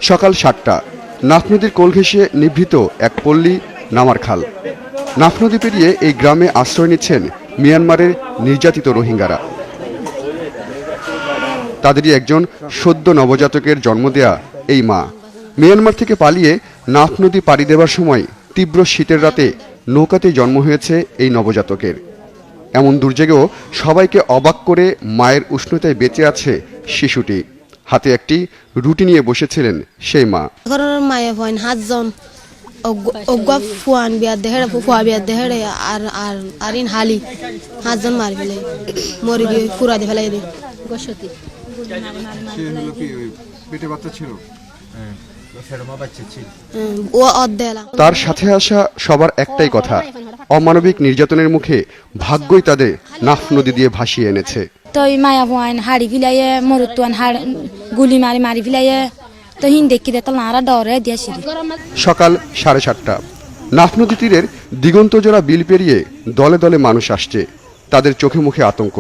সকাল 7টা নাফ নদীর কোল ঘেঁষে নিভৃত এক পল্লী নামার খাল। নাফ নদী পেরিয়ে এই গ্রামে আশ্রয় নিচ্ছেন মিয়ানমারের নির্যাতিত রোহিঙ্গারা। তাদেরই একজন সদ্য নবজাতকের জন্ম দেয়া এই মা। মিয়ানমার থেকে পালিয়ে নাফ নদী পাড়ি দেওয়ার সময় তীব্র শীতের রাতে নৌকাতেই জন্ম হয়েছে এই নবজাতকের। এমন দুর্যোগেও সবাইকে অবাক করে মায়ের উষ্ণতায় বেঁচে আছে শিশুটি। হাতে একটি রুটি নিয়ে বসেছিলেন সেই মা। মায়ে হন 7 জন ফুয়ান বিয়া দেহে ফুয়া বিয়া দেহে আর ইন হালি 7 জন মারি ফেলে মরি দিয়ে পুরা দিয়ে ফেলাই দিয়ে গসতি পেটে বাচ্চা ছিল। তার সাথে আসা সবার একটাই কথা, অমানবিক নির্যাতনের মুখে ভাগ্যই তাদের নাফ নদী দিয়ে ভাসিয়ে এনেছে। তো মায়া ভোয়ান হাড়ি ফিলাইয়ে মরুতুয়ান গুলি মারি মারি ফিলাইয়ে তো হিন দেখি দে তো নারা ডরে দিয়েছি। সকাল 7:30টা নাফ নদী তীরের দিগন্তজোড়া বিল পেরিয়ে দলে দলে মানুষ আসছে। তাদের চোখে মুখে আতঙ্ক,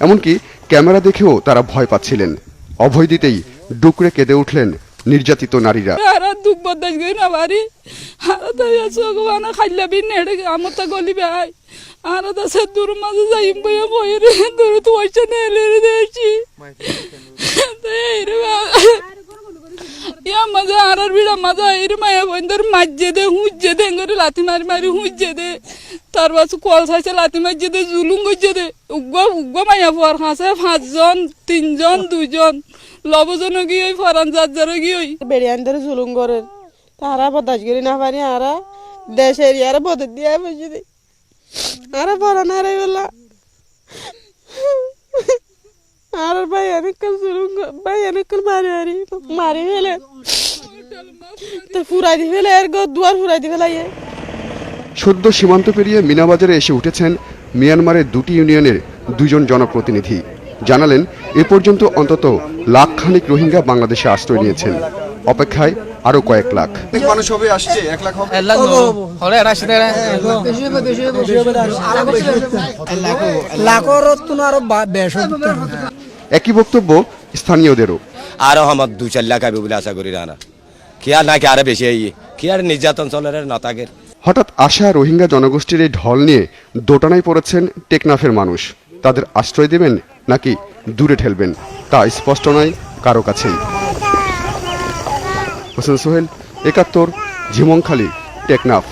এমনকি ক্যামেরা দেখেও তারা ভয় পাচ্ছিলেন। অভয় দিতেই ডুকরে কেঁদে উঠলেন নির্যাতিত নারীরা। তার পাশে কল খাইছে লাথি মারছে দে জুলুম করছে দে উগ্র মাইয়া ফোয়ার খাঁচে 5 জন 3 জন 2 জন লবজন গিয়ে ফরান যার গিয়ে বেড়িয়ান ধরে জুলুম করে তারা বদাস করি না পারি আরা দেশের ইয়ারা বদল দিয়ে বসে দে আরা ফরান হারাই বলা আর ভাই অনেককাল জুলুম ভাই অনেককাল মারি ফেলে তো ফুরাই দি ফেলে আর দুয়ার ফুরাই দি ফেলাই। সদ্য সীমান্ত পেরিয়ে মিনাবাজারে এসে উঠেছেন মিয়ানমারের 2টি ইউনিয়নের 2 জন জনপ্রতিনিধি। জানালেন এ পর্যন্ত অন্তত লাখখানিক রোহিঙ্গা বাংলাদেশে আশ্রয় নিয়েছেন। অপেক্ষায় আরো কয়েক লাখ মানুষ হবে আসছে। 1 লাখ হবে। একই বক্তব্য স্থানীয়দেরও। আরো আমার 2-4 লাখ হবে বলে আশা করি রানা কি আর নাকি আরো বেশি কি আর নির্যাতন চলের না থাকে। হঠাৎ আসা রোহিঙ্গা জনগোষ্ঠীর এই ঢল নিয়ে দোটানায় পড়েছেন টেকনাফের মানুষ। তাদের আশ্রয় দেবেন নাকি দূরে ঠেলবেন তা স্পষ্ট নয় কারো কাছেই। হোসেন সোহেল, 71, ঝিমংখালী, টেকনাফ।